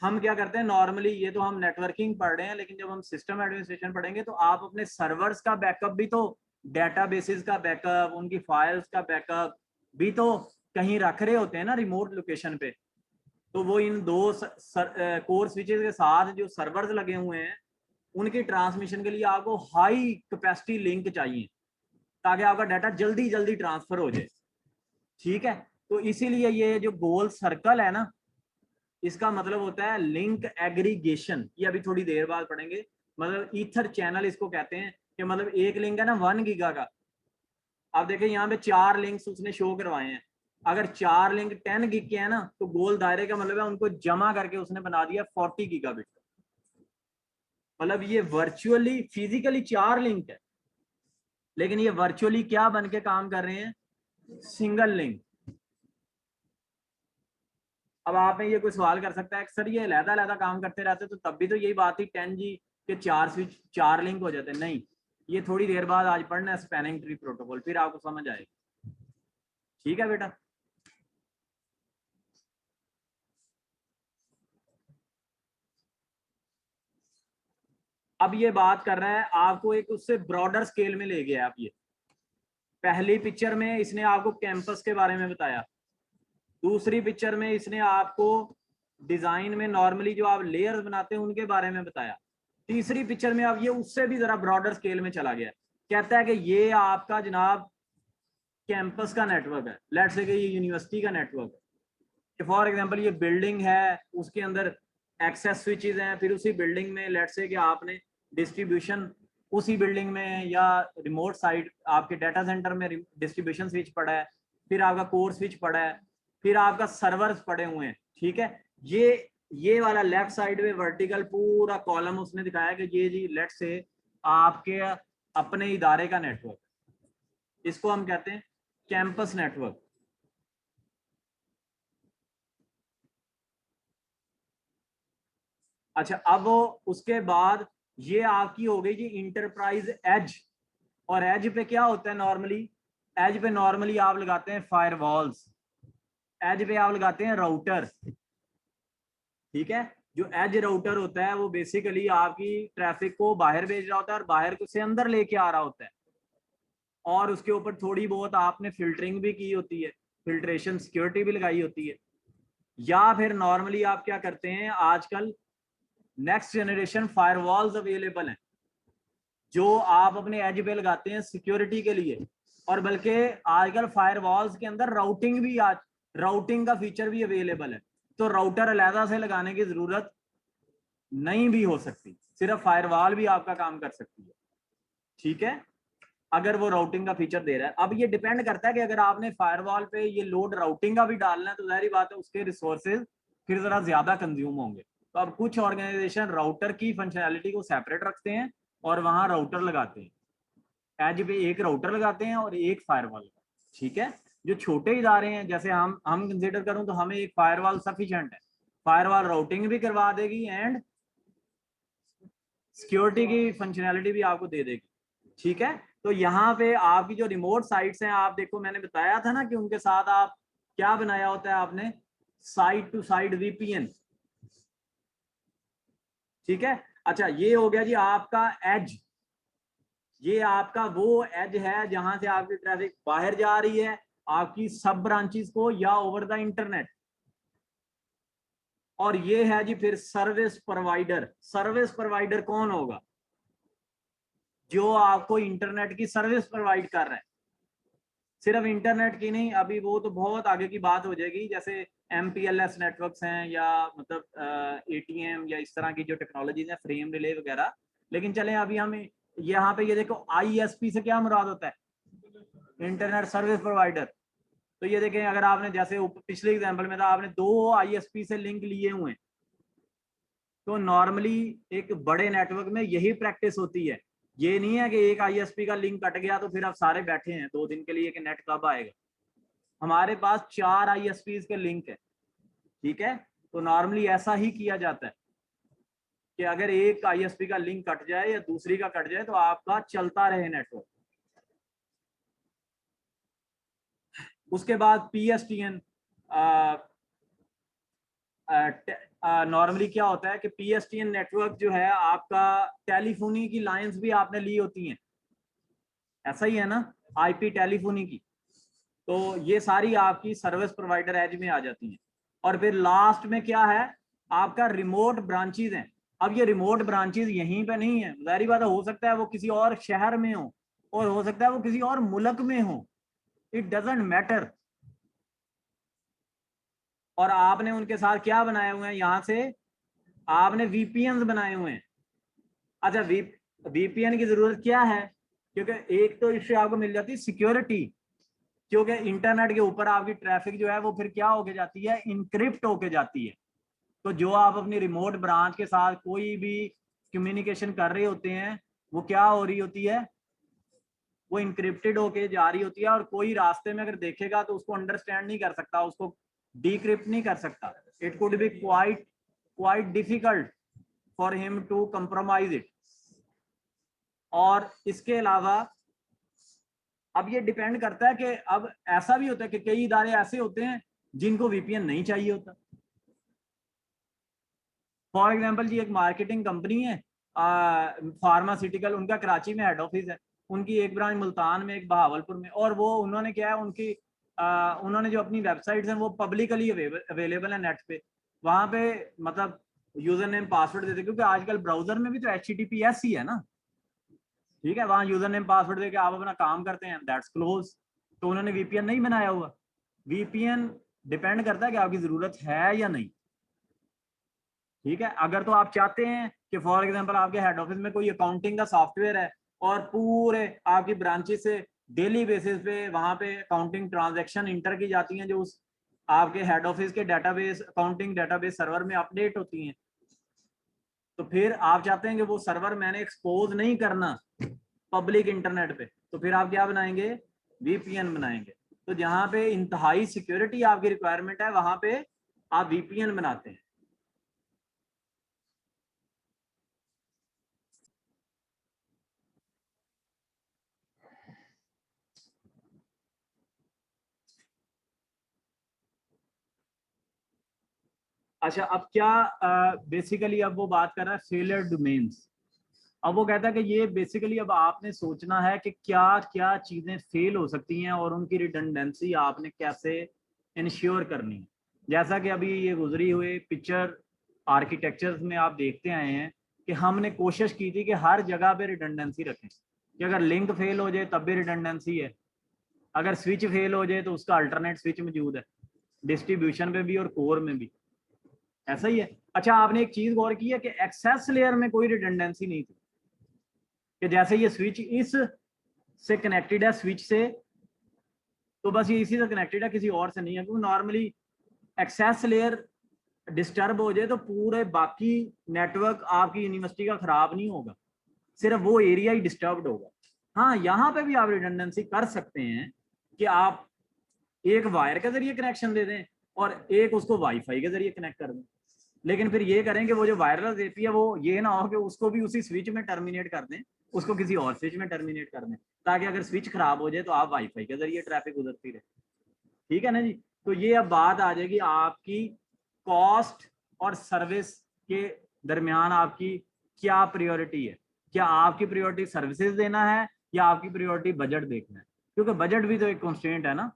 हम क्या करते हैं नॉर्मली, ये तो हम नेटवर्किंग पढ़ रहे हैं, लेकिन जब हम सिस्टम एडमिनिस्ट्रेशन पढ़ेंगे तो आप अपने सर्वर्स का बैकअप भी तो, डेटाबेसेस का बैकअप, उनकी फाइल्स का बैकअप भी तो कहीं रख रहे होते हैं ना रिमोट लोकेशन पे। तो वो इन दो कोर स्विचेस के साथ जो सर्वर्स लगे हुए हैं उनकी ट्रांसमिशन के लिए आपको हाई कैपेसिटी लिंक चाहिए ताकि आपका डाटा जल्दी जल्दी ट्रांसफर हो जाए, ठीक है। तो इसीलिए ये जो गोल सर्कल है ना, इसका मतलब होता है लिंक एग्रीगेशन, ये अभी थोड़ी देर बाद पढ़ेंगे। मतलब ईथर चैनल इसको कहते हैं कि मतलब एक लिंक है ना 1 गीगा का, आप देखें यहाँ पे 4 लिंक्स उसने शो करवाए हैं, अगर 4 लिंक 10 गिग के हैं ना तो गोल दायरे का मतलब है उनको जमा करके उसने बना दिया 40 गीगाबिट। मतलब ये वर्चुअली फिजिकली 4 लिंक है, लेकिन ये वर्चुअली क्या बन के काम कर रहे हैं, सिंगल लिंक। अब आप में ये कोई सवाल कर सकता है सर ये अलग अलग काम करते रहते तो तब भी तो यही बात थी 10G के 4 स्विच 4 लिंक हो जाते, नहीं, ये थोड़ी देर बाद आज पढ़ना है स्पैनिंग ट्री प्रोटोकॉल, फिर आपको समझ आएगा, ठीक है बेटा। अब ये बात कर रहा है आपको एक उससे ब्रॉडर स्केल में ले गया। आप ये पहली पिक्चर में इसने आपको कैंपस के बारे में बताया, दूसरी पिक्चर में इसने आपको डिजाइन में नॉर्मली जो आप लेयर्स बनाते हैं उनके बारे में बताया, तीसरी पिक्चर में अब ये उससे भी जरा ब्रॉडर स्केल में चला गया, कहता है कि ये आपका जनाब कैंपस का नेटवर्क है, लेट्स से कि ये यूनिवर्सिटी का नेटवर्क है, फॉर एग्जांपल ये बिल्डिंग है उसके अंदर एक्सेस स्विचेस हैं, फिर उसी बिल्डिंग में लेट्स से कि आपने डिस्ट्रीब्यूशन उसी बिल्डिंग में या रिमोट साइट आपके डाटा सेंटर में डिस्ट्रीब्यूशन स्विच पड़ा है, फिर आपका कोर स्विच पड़ा है, फिर आपका सर्वर्स पड़े हुए हैं, ठीक है। ये वाला लेफ्ट साइड में वर्टिकल पूरा कॉलम उसने दिखाया कि ये जी लेट्स से आपके अपने इदारे का नेटवर्क, इसको हम कहते हैं कैंपस नेटवर्क। अच्छा, अब उसके बाद ये आपकी हो गई जी इंटरप्राइज एज, और एज पे क्या होता है नॉर्मली, एज पे नॉर्मली आप लगाते हैं फायरवॉल्स, एज पे आप लगाते हैं राउटर। ठीक है, जो एज राउटर होता है वो बेसिकली आपकी ट्रैफिक को बाहर भेज रहा होता है और बाहर से अंदर लेके आ रहा होता है, और उसके ऊपर थोड़ी बहुत आपने फिल्टरिंग भी की होती है, फिल्ट्रेशन सिक्योरिटी भी लगाई होती है। या फिर नॉर्मली आप क्या करते हैं, आजकल नेक्स्ट जनरेशन फायरवॉल्स अवेलेबल हैं जो आप अपने एज पे लगाते हैं सिक्योरिटी के लिए। और बल्कि आजकल फायरवॉल्स के अंदर राउटिंग भी, आज राउटिंग का फीचर भी अवेलेबल है, तो राउटर अलहदा से लगाने की जरूरत नहीं भी हो सकती, सिर्फ फायरवॉल भी आपका काम कर सकती है। ठीक है, अगर वो राउटिंग का फीचर दे रहा है। अब ये डिपेंड करता है कि अगर आपने फायरवॉल पे ये लोड राउटिंग का भी डालना है तो जाहिर बात है उसके रिसोर्सेज फिर जरा ज्यादा कंज्यूम होंगे। तो अब कुछ ऑर्गेनाइजेशन राउटर की फंक्शनैलिटी को सेपरेट रखते हैं और वहां राउटर लगाते हैं, एज पे एक राउटर लगाते हैं और एक फायरवॉल। ठीक है, जो छोटे इदारे हैं जैसे हम कंसिडर करूं तो हमें एक फायरवॉल सफिशिएंट है, फायरवॉल राउटिंग भी करवा देगी एंड सिक्योरिटी की फंक्शनैलिटी भी आपको दे देगी। ठीक है, तो यहाँ पे आपकी जो रिमोट साइट्स हैं, आप देखो मैंने बताया था ना कि उनके साथ आप क्या बनाया होता है आपने, साइट टू साइट वीपीएन। ठीक है, अच्छा ये हो गया जी आपका एज, ये आपका वो एज है जहां से आपकी ट्रैफिक बाहर जा रही है आपकी सब ब्रांचेस को या ओवर द इंटरनेट। और ये है जी फिर सर्विस प्रोवाइडर। सर्विस प्रोवाइडर कौन होगा, जो आपको इंटरनेट की सर्विस प्रोवाइड कर रहा है। सिर्फ इंटरनेट की नहीं, अभी वो तो बहुत आगे की बात हो जाएगी, जैसे MPLS नेटवर्क्स हैं या मतलब ATM या इस तरह की जो टेक्नोलॉजीज है, फ्रेम रिले वगैरह। लेकिन चले अभी हम यहाँ पे ये देखो ISP से क्या मुराद होता है, इंटरनेट सर्विस प्रोवाइडर। तो ये देखें, अगर आपने जैसे पिछले एग्जांपल में था आपने 2 ISP से लिंक लिए हुए हैं, तो नॉर्मली एक बड़े नेटवर्क में यही प्रैक्टिस होती है। ये नहीं है कि एक ISP का लिंक कट गया तो फिर आप सारे बैठे हैं 2 दिन के लिए कि नेट कब आएगा। हमारे पास 4 ISPs के लिंक है। ठीक है, तो नॉर्मली ऐसा ही किया जाता है कि अगर एक ISP का लिंक कट जाए या दूसरी का कट जाए तो आपका चलता रहे नेटवर्क। उसके बाद PSTN, नॉर्मली क्या होता है कि PSTN नेटवर्क जो है आपका, टेलीफोनी की लाइंस भी आपने ली होती हैं, ऐसा ही है ना, IP टेलीफोनी की। तो ये सारी आपकी सर्विस प्रोवाइडर एज में आ जाती हैं। और फिर लास्ट में क्या है, आपका रिमोट ब्रांचेज हैं। अब ये रिमोट ब्रांचेज यहीं पे नहीं है, जाहिर बात है, हो सकता है वो किसी और शहर में हो और हो सकता है वो किसी और मुल्क में हो, इट डजेंट मैटर। और आपने उनके साथ क्या बनाए हुए हैं, यहाँ से आपने VPNs बनाए हुए हैं। अच्छा, VPN की जरूरत क्या है, क्योंकि एक तो इससे आपको मिल जाती है सिक्योरिटी, क्योंकि इंटरनेट के ऊपर आपकी ट्रैफिक जो है वो फिर क्या होके जाती है, इनक्रिप्ट होके जाती है। तो जो आप अपनी रिमोट ब्रांच के साथ कोई भी कम्युनिकेशन कर रहे होते हैं वो क्या हो रही होती है, वो इनक्रिप्टेड होके जा रही होती है, और कोई रास्ते में अगर देखेगा तो उसको अंडरस्टैंड नहीं कर सकता, उसको डिक्रिप्ट नहीं कर सकता। It could be quite quite difficult for him to compromise it. और इसके अलावा अब ये डिपेंड करता है कि अब ऐसा भी होता है कि कई इदारे ऐसे होते हैं जिनको VPN नहीं चाहिए होता। फॉर एग्जाम्पल जी, एक मार्केटिंग कंपनी है फार्मास्यूटिकल, उनका कराची में हेड ऑफिस है, उनकी एक ब्रांच मुल्तान में, एक बहावलपुर में। और वो उन्होंने क्या है, उनकी उन्होंने जो अपनी वेबसाइट्स हैं वो पब्लिकली अवेलेबल है नेट पे, वहां पे मतलब यूजर नेम पासवर्ड देते, क्योंकि आजकल ब्राउजर में भी तो HTTPS ही है ना। ठीक है, वहां यूजर नेम पासवर्ड देके आप अपना काम करते हैं, दैट्स क्लोज। तो उन्होंने VPN नहीं बनाया हुआ। VPN डिपेंड करता है कि आपकी जरूरत है या नहीं। ठीक है, अगर तो आप चाहते हैं कि फॉर एग्जांपल आपके हेड ऑफिस में कोई अकाउंटिंग का सॉफ्टवेयर है और पूरे आपकी ब्रांचेस से डेली बेसिस पे वहां पे अकाउंटिंग ट्रांजैक्शन इंटर की जाती हैं, जो उस आपके हेड ऑफिस के डेटाबेस, अकाउंटिंग डेटाबेस सर्वर में अपडेट होती हैं, तो फिर आप चाहते हैं कि वो सर्वर मैंने एक्सपोज नहीं करना पब्लिक इंटरनेट पे, तो फिर आप क्या बनाएंगे, VPN बनाएंगे। तो जहां पे इंतहाई सिक्योरिटी आपकी रिक्वायरमेंट है वहां पे आप VPN बनाते हैं। अच्छा, अब क्या बेसिकली अब वो बात कर रहा है फेलियर डोमेन्स। अब वो कहता है कि ये बेसिकली अब आपने सोचना है कि क्या क्या चीजें फेल हो सकती हैं और उनकी रिडंडेंसी आपने कैसे इंश्योर करनी है। जैसा कि अभी ये गुजरी हुई पिक्चर आर्किटेक्चर्स में आप देखते आए हैं कि हमने कोशिश की थी कि हर जगह पे रिडंडेंसी रखें, कि अगर लिंक फेल हो जाए तब भी रिडंडेंसी है, अगर स्विच फेल हो जाए तो उसका अल्टरनेट स्विच मौजूद है, डिस्ट्रीब्यूशन पे भी और कोर में भी ऐसा ही है। अच्छा, आपने एक चीज गौर की है कि एक्सेस लेयर में कोई रिडंडेंसी नहीं थी, कि जैसे ये स्विच इस से कनेक्टेड है स्विच से, तो बस ये इसी से कनेक्टेड है, किसी और से नहीं है, क्योंकि नॉर्मली एक्सेस लेयर डिस्टर्ब हो जाए तो पूरे बाकी नेटवर्क आपकी यूनिवर्सिटी का खराब नहीं होगा, सिर्फ वो एरिया ही डिस्टर्ब्ड होगा। हाँ, यहाँ पे भी आप रिडंडेंसी कर सकते हैं कि आप एक वायर के जरिए कनेक्शन दे दें और एक उसको वाईफाई के जरिए कनेक्ट कर दें, लेकिन फिर ये करें कि वो जो वायरलेस एपी है वो ये ना हो कि उसको भी उसी स्विच में टर्मिनेट कर दें, उसको किसी और स्विच में टर्मिनेट कर दें, ताकि अगर स्विच खराब हो जाए तो आप वाईफाई के जरिए ट्रैफिक गुजरती रहे। ठीक है ना जी। तो ये अब बात आ जाएगी आपकी कॉस्ट और सर्विस के दरमियान आपकी क्या प्रायोरिटी है। क्या आपकी प्रायोरिटी सर्विसेज देना है या आपकी प्रायोरिटी बजट देखना है, क्योंकि बजट भी तो एक कॉन्स्टेंट है ना।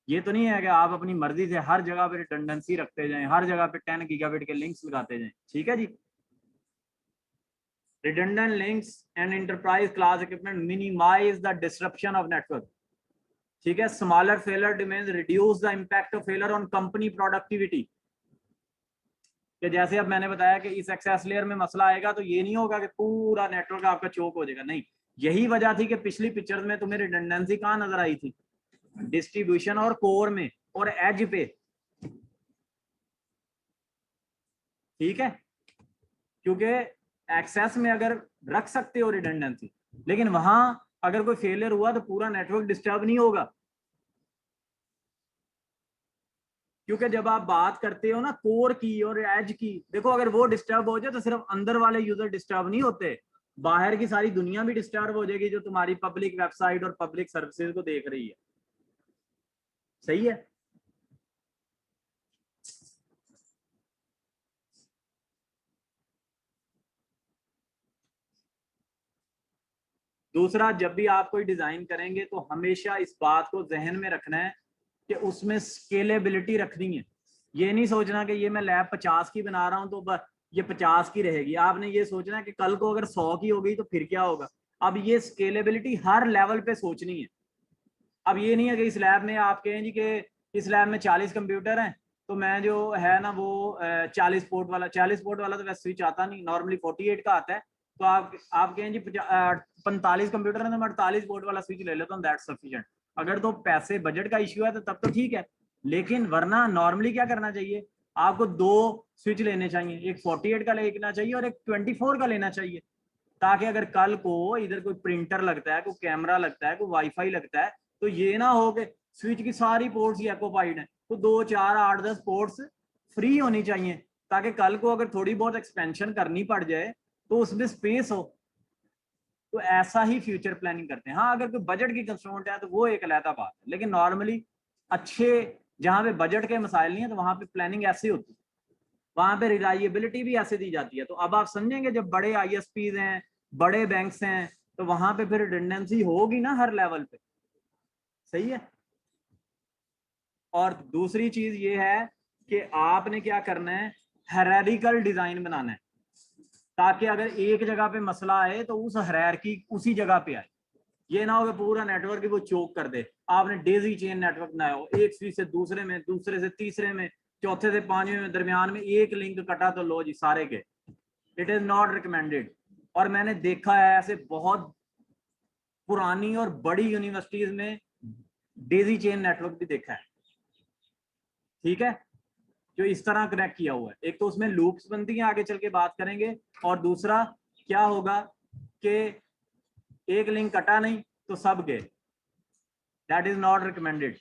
ये तो नहीं है कि आप अपनी मर्जी से हर जगह पे रिडंडेंसी रखते जाएं, हर जगह पे 10 गीगाबिट के लिंक्स लगाते जाएं। ठीक है जी। Redundant links and enterprise class equipment minimise the disruption of network. ठीक है, smaller failure domains reduce the impact of failure on company productivity. कि जैसे अब मैंने बताया कि इस एक्सेस लेयर में मसला आएगा तो ये नहीं होगा कि पूरा नेटवर्क आपका चोक हो जाएगा, नहीं। यही वजह थी कि पिछली पिक्चर्स में तुम्हें रिडंडेंसी कहाँ नजर आई थी, डिस्ट्रीब्यूशन और कोर में और एज पे। ठीक है, क्योंकि एक्सेस में अगर रख सकते हो रिडंडेंसी, लेकिन वहां अगर कोई फेलियर हुआ तो पूरा नेटवर्क डिस्टर्ब नहीं होगा। क्योंकि जब आप बात करते हो ना कोर की और एज की, देखो अगर वो डिस्टर्ब हो जाए तो सिर्फ अंदर वाले यूजर डिस्टर्ब नहीं होते, बाहर की सारी दुनिया भी डिस्टर्ब हो जाएगी जो तुम्हारी पब्लिक वेबसाइट और पब्लिक सर्विसेज को देख रही है। सही है। दूसरा, जब भी आप कोई डिजाइन करेंगे तो हमेशा इस बात को जहन में रखना है कि उसमें स्केलेबिलिटी रखनी है। ये नहीं सोचना कि ये मैं लैब 50 की बना रहा हूं तो बस ये 50 की रहेगी। आपने ये सोचना है कि कल को अगर 100 की हो गई तो फिर क्या होगा। अब ये स्केलेबिलिटी हर लेवल पे सोचनी है। अब ये नहीं है कि इस लैब में आप कहें जी कि इस लैब में 40 कंप्यूटर हैं तो मैं जो है ना वो 40 पोर्ट वाला, 40 पोर्ट वाला तो वैसे स्विच आता नहीं, नॉर्मली 48 का आता है। तो आप कहें जी 45 कंप्यूटर है तो मैं 48 पोर्ट वाला स्विच ले लेता हूँ, दैट्स सफिशिएंट। अगर तो पैसे बजट का इश्यू है तो तब तो ठीक है, लेकिन वरना नॉर्मली क्या करना चाहिए, आपको दो स्विच लेने चाहिए, एक 48 का लेना चाहिए और एक 24 का लेना चाहिए, ताकि अगर कल को इधर कोई प्रिंटर लगता है, कोई कैमरा लगता है, कोई वाईफाई लगता है, तो ये ना हो कि स्विच की सारी पोर्ट्स ही एक्वापाइड है, तो 2 4 8 10 पोर्ट्स फ्री होनी चाहिए, ताकि कल को अगर थोड़ी बहुत एक्सपेंशन करनी पड़ जाए तो उसमें स्पेस हो। तो ऐसा ही फ्यूचर प्लानिंग करते हैं। हाँ, अगर कोई बजट की कंस्ट्रेंट है तो वो एक अलग बात है, लेकिन नॉर्मली अच्छे जहां पे बजट के मसाइल नहीं है तो वहां पे प्लानिंग ऐसी होती है, वहां पे रिलायबिलिटी भी ऐसे दी जाती है। तो अब आप समझेंगे जब बड़े आईएसपीज हैं, बड़े बैंक्स हैं, तो वहां पे फिर रिडंडेंसी होगी ना हर लेवल पे। सही है। और दूसरी चीज ये है कि आपने क्या करना है, हायरार्किकल डिजाइन बनाना है, ताकि अगर एक जगह पे मसला आए तो उस हायरार्की उसी जगह पे आए। ये ना हो कि पूरा नेटवर्क वो चोक कर दे। आपने डेजी चेन नेटवर्क बनाया हो, एक स्विच से दूसरे में, दूसरे से तीसरे में, चौथे से पांचवें में, दरमियान में एक लिंक कटा तो लो जी सारे के। It is not recommended. और मैंने देखा है ऐसे बहुत पुरानी और बड़ी यूनिवर्सिटीज में डेजी चेन नेटवर्क भी देखा है। ठीक है, जो इस तरह कनेक्ट किया हुआ है। एक तो उसमें लूप्स बनती हैं, आगे चल के बात करेंगे, और दूसरा क्या होगा कि एक लिंक कटा नहीं तो सब गए, दैट इज नॉट रिकमेंडेड।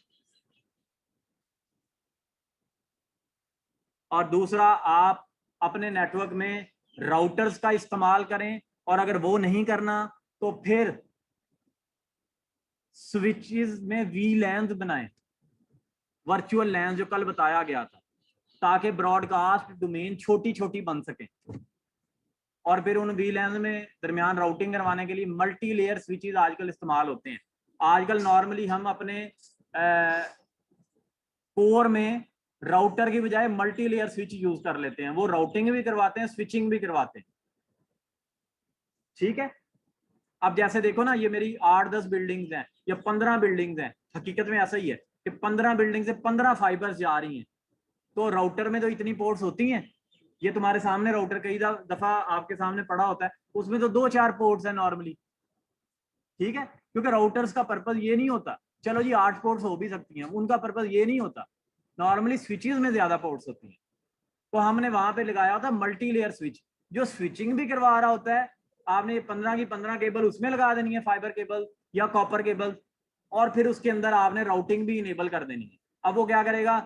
और दूसरा, आप अपने नेटवर्क में राउटर्स का इस्तेमाल करें, और अगर वो नहीं करना तो फिर स्विचेस में वी लैंस बनाएं, वर्चुअल लैंस जो कल बताया गया था, ताकि ब्रॉडकास्ट डोमेन छोटी छोटी बन सके। और फिर उन वीलैन में दरमियान राउटिंग करवाने के लिए मल्टी लेयर स्विचेस आजकल इस्तेमाल होते हैं। आजकल नॉर्मली हम अपने कोर में राउटर की बजाय मल्टी लेयर स्विच यूज कर लेते हैं, वो राउटिंग भी करवाते हैं, स्विचिंग भी करवाते हैं। ठीक है, अब जैसे देखो ना, ये मेरी 8-10 बिल्डिंग्स हैं या 15 बिल्डिंग्स हैं, हकीकत में ऐसा ही है कि 15 बिल्डिंग से 15 फाइबर्स जा रही हैं, तो राउटर में तो इतनी पोर्ट्स होती हैं। ये तुम्हारे सामने राउटर कई दफा आपके सामने पड़ा होता है, उसमें तो 2-4 पोर्ट्स हैं नॉर्मली। ठीक है, क्योंकि राउटर्स का पर्पज ये नहीं होता, चलो जी 8 पोर्ट्स हो भी सकती हैं, उनका पर्पज ये नहीं होता। नॉर्मली स्विचेस में ज्यादा पोर्ट्स होती हैं, तो हमने वहां पे लगाया होता मल्टी लेयर स्विच, जो स्विचिंग भी करवा रहा होता है। आपने 15 की 15 केबल उसमें लगा देनी है, फाइबर केबल या कॉपर केबल, और फिर उसके अंदर आपने राउटिंग भी इनेबल कर देनी है। अब वो क्या करेगा,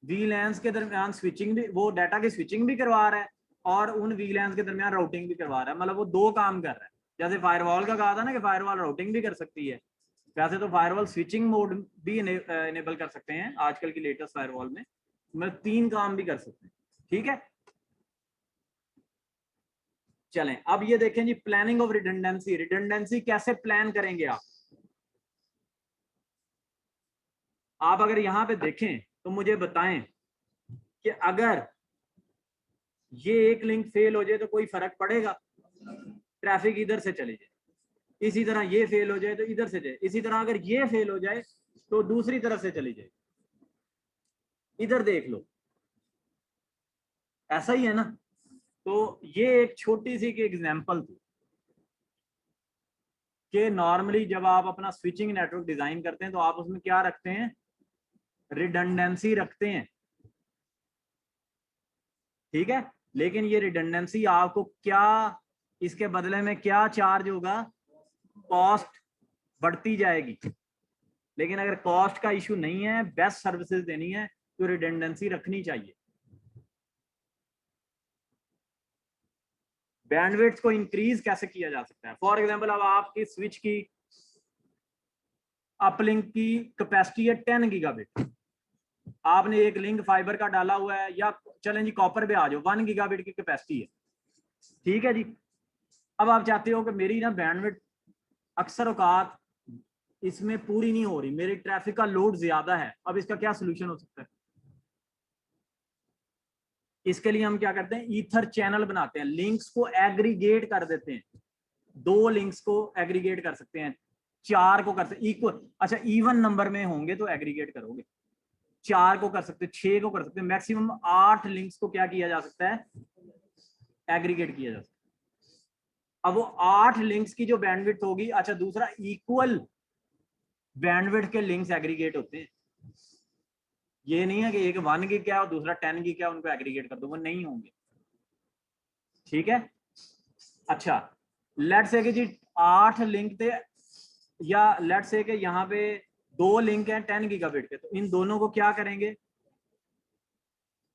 वीलैंस के दरमियान स्विचिंग भी, वो डाटा की स्विचिंग भी करवा रहा है और उन वीलैंस के दरमियान राउटिंग भी करवा रहा है, मतलब वो दो काम कर रहा है। जैसे फायरवॉल का कहा था ना कि फायरवॉल राउटिंग भी कर सकती है, वैसे तो फायरवॉल स्विचिंग मोड भी इनेबल कर सकते हैं आजकल की लेटेस्ट फायरवॉल में, मतलब 3 काम भी कर सकते हैं। ठीक है, चलें अब ये देखें जी, प्लानिंग ऑफ रिडंडेंसी। रिडंडेंसी कैसे प्लान करेंगे आप अगर यहां पे देखें तो मुझे बताएं कि अगर ये एक लिंक फेल हो जाए तो कोई फर्क पड़ेगा, ट्रैफिक इधर से चली जाए। इसी तरह ये फेल हो जाए तो इधर से जाए, इसी तरह अगर ये फेल हो जाए तो दूसरी तरफ से चली जाए। इधर देख लो, ऐसा ही है ना। तो ये एक छोटी सी एग्जांपल थी कि नॉर्मली जब आप अपना स्विचिंग नेटवर्क डिजाइन करते हैं तो आप उसमें क्या रखते हैं, रिडंडेंसी रखते हैं। ठीक है, लेकिन ये रिडंडेंसी आपको क्या, इसके बदले में क्या चार्ज होगा, कॉस्ट बढ़ती जाएगी। लेकिन अगर कॉस्ट का इशू नहीं है, बेस्ट सर्विसेज देनी है, तो रिडंडेंसी रखनी चाहिए। बैंडविड्थ को इंक्रीज कैसे किया जा सकता है, फॉर एग्जांपल अब आपकी स्विच की अपलिंक की कैपेसिटी है 10 गीगाबिट, आपने एक लिंक फाइबर का डाला हुआ है, या चलें जी कॉपर पे आ जाओ, 1 गीगाबिट की कैपेसिटी है। ठीक है जी, अब आप चाहते हो कि मेरी ना बैंडविड्थ अक्सर औकात इसमें पूरी नहीं हो रही, मेरी ट्रैफिक का लोड ज्यादा है, अब इसका क्या सोल्यूशन हो सकता है। इसके लिए हम क्या करते हैं, ईथर चैनल बनाते हैं, लिंक्स को एग्रीगेट कर देते हैं। 2 लिंक्स को एग्रीगेट कर सकते हैं, 4 को कर सकते इक्वल, अच्छा इवन नंबर में होंगे तो एग्रीगेट करोगे, 4 को कर सकते, 6 को कर सकते, मैक्सिमम 8 लिंक्स को क्या किया जा सकता है, एग्रीगेट किया जा सकता है। अब वो 8 लिंक्स की जो बैंडविड्थ होगी, अच्छा दूसरा इक्वल बैंडविड्थ के लिंक्स एग्रीगेट होते हैं। ये नहीं है कि एक 1 की क्या और दूसरा 10 की क्या, उनको एग्रीगेट कर दो, वो नहीं होंगे। ठीक है, अच्छा लेट्स से कि जी 8 लिंक थे, या लेट्स से कि यहाँ पे 2 लिंक हैं 10 गीगाबिट के, तो इन दोनों को क्या करेंगे,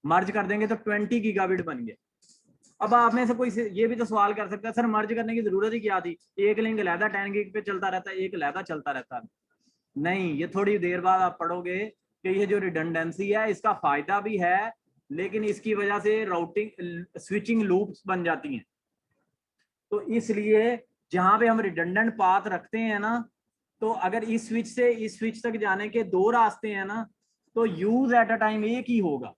मर्ज कर देंगे तो 20 गीगाबिट बन गए। अब आप में से कोई ये भी तो सवाल कर सकता है, सर मर्ज करने की जरूरत ही क्या थी, एक लिंक लहदा 10 गीग पे चलता रहता है, एक लहदा चलता रहता है। नहीं, ये थोड़ी देर बाद आप पढ़ोगे कि ये जो रिडंडेंसी है इसका फायदा भी है, लेकिन इसकी वजह से राउटिंग स्विचिंग लूप्स बन जाती हैं। तो इसलिए जहां पे हम रिडंडेंट पाथ रखते हैं ना, तो अगर इस स्विच से इस स्विच तक जाने के 2 रास्ते हैं ना, तो यूज एट अ टाइम एक ही होगा,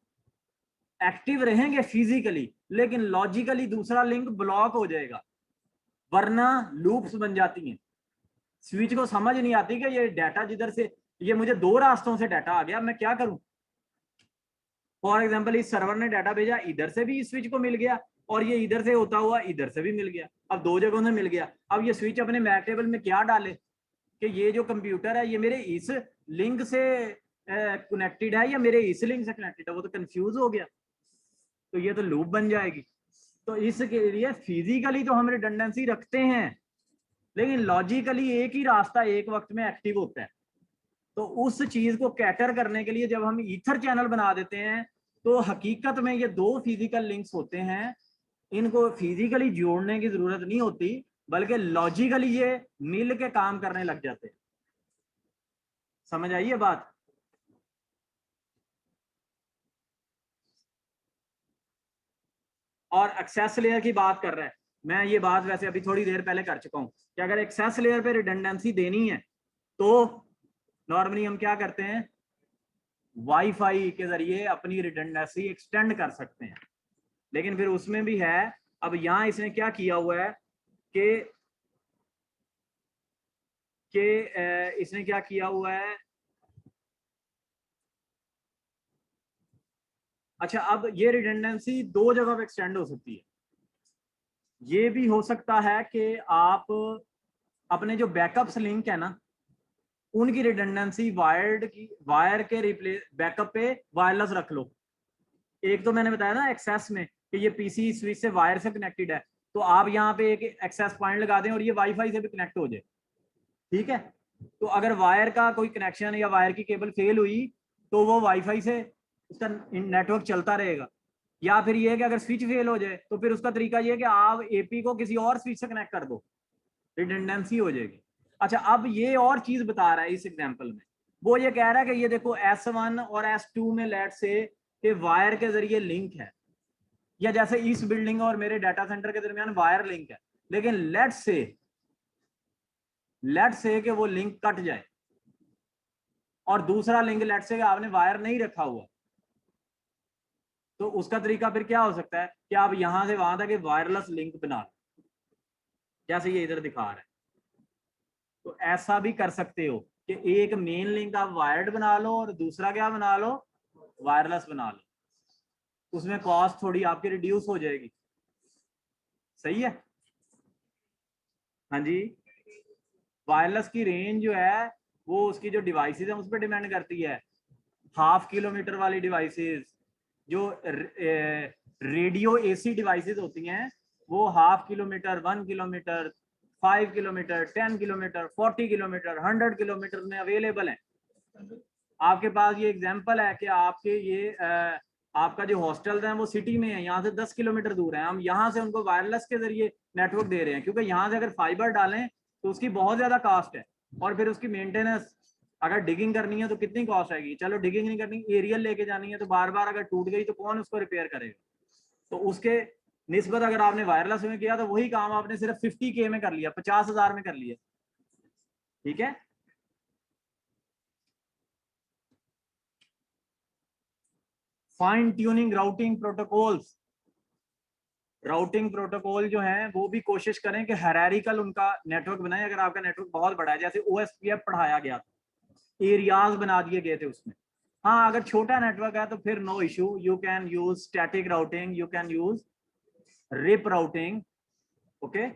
एक्टिव रहेंगे फिजिकली, लेकिन लॉजिकली दूसरा लिंक ब्लॉक हो जाएगा, वरना लूप्स बन जाती हैं। स्विच को समझ नहीं आती कि ये डाटा जिधर से, ये मुझे 2 रास्तों से डाटा आ गया, मैं क्या करूं। फॉर एग्जांपल इस सर्वर ने डाटा भेजा, इधर से भी इस स्विच को मिल गया, और ये इधर से होता हुआ इधर से भी मिल गया, अब 2 जगहों से मिल गया। अब ये स्विच अपने मैक टेबल में क्या डाले कि ये जो कंप्यूटर है ये मेरे इस लिंक से कनेक्टेड है या मेरे इस लिंक से कनेक्टेड है, वो तो कंफ्यूज हो गया, तो ये तो लूप बन जाएगी। तो इसके लिए फिजिकली तो हम रिडंडेंसी रखते हैं, लेकिन लॉजिकली एक ही रास्ता एक वक्त में एक्टिव होता है। तो उस चीज को कैटर करने के लिए जब हम ईथर चैनल बना देते हैं, तो हकीकत में ये 2 फिजिकल लिंक्स होते हैं, इनको फिजिकली जोड़ने की जरूरत नहीं होती, बल्कि लॉजिकली ये मिल के काम करने लग जाते हैं। समझ आइए बात। और एक्सेस लेयर की बात कर रहा है, मैं ये बात वैसे अभी थोड़ी देर पहले कर चुका हूं कि अगर एक्सेस लेयर पे रिडंडेंसी देनी है तो नॉर्मली हम क्या करते हैं, वाईफाई के जरिए अपनी रिडंडेंसी एक्सटेंड कर सकते हैं। लेकिन फिर उसमें भी है, अब यहां इसने क्या किया हुआ है कि इसने क्या किया हुआ है, अच्छा अब ये रिडंडेंसी दो जगह पे एक्सटेंड हो सकती है। ये भी हो सकता है कि आप अपने जो बैकअप्स लिंक है ना उनकी रिडंडेंसी वायर के रिप्लेस बैकअप पे वायरलेस रख लो। एक तो मैंने बताया ना एक्सेस में कि ये पीसी स्विच से वायर से कनेक्टेड है, तो आप यहाँ पे एक एक्सेस पॉइंट लगा दें और ये वाईफाई से भी कनेक्ट हो जाए, ठीक है। तो अगर वायर का कोई कनेक्शन या वायर की केबल फेल हुई तो वो वाईफाई से उसका नेटवर्क चलता रहेगा। या फिर ये है कि अगर स्विच फेल हो जाए तो फिर उसका तरीका ये है कि आप एपी को किसी और स्विच से कनेक्ट कर दो, रिडंडेंसी हो जाएगी। अच्छा अब ये और चीज बता रहा है इस एग्जांपल में, वो ये कह रहा है कि ये देखो S1 और S2 में लेट से कि वायर के जरिए लिंक है, या जैसे इस बिल्डिंग और मेरे डाटा सेंटर के दरमियान वायर लिंक है, लेकिन लेट से कि वो लिंक कट जाए और दूसरा लिंक लेट से कि आपने वायर नहीं रखा हुआ, तो उसका तरीका फिर क्या हो सकता है कि आप यहां से वहां तक वायरलेस लिंक बना लो, जैसे ये इधर दिखा रहा है। तो ऐसा भी कर सकते हो कि एक मेन लिंक आप वायर्ड बना लो और दूसरा क्या बना लो, वायरलेस बना लो, उसमें कॉस्ट थोड़ी आपकी रिड्यूस हो जाएगी। सही है, हाँ जी। वायरलेस की रेंज जो है वो उसकी जो डिवाइसेस है उस पर डिपेंड करती है। 0.5 किलोमीटर वाली डिवाइसेस, जो रेडियो एसी डिवाइसेस होती हैं, वो 0.5 kilometre, 1 kilometre, 5 kilometre, 10 kilometre, 40 kilometre, 100 kilometre में अवेलेबल है। आपके पास ये एग्जांपल है कि आपके ये आपका जो हॉस्टल्स हैं वो सिटी में है, यहाँ से 10 किलोमीटर दूर है, हम यहाँ से उनको वायरलेस के जरिए नेटवर्क दे रहे हैं, क्योंकि यहाँ से अगर फाइबर डालें तो उसकी बहुत ज्यादा कॉस्ट है, और फिर उसकी मेंटेनेंस, अगर डिगिंग करनी है तो कितनी कॉस्ट आएगी। चलो डिगिंग नहीं करनी, एरियल लेके जानी है तो बार बार अगर टूट गई तो कौन उसको रिपेयर करेगा। तो उसके निस्बत अगर आपने वायरलेस में किया तो वही काम आपने सिर्फ 50K में कर लिया, 50,000 में कर लिया, ठीक है। Fine tuning routing protocols, routing protocol जो है वो भी कोशिश करें कि हायरार्किकल उनका नेटवर्क बनाए। अगर आपका नेटवर्क बहुत बड़ा है, जैसे OSPF पढ़ाया गया था, एरियाज बना दिए गए थे उसमें। हाँ अगर छोटा नेटवर्क है तो फिर no issue, you can use static routing, you can use RIP routing, okay.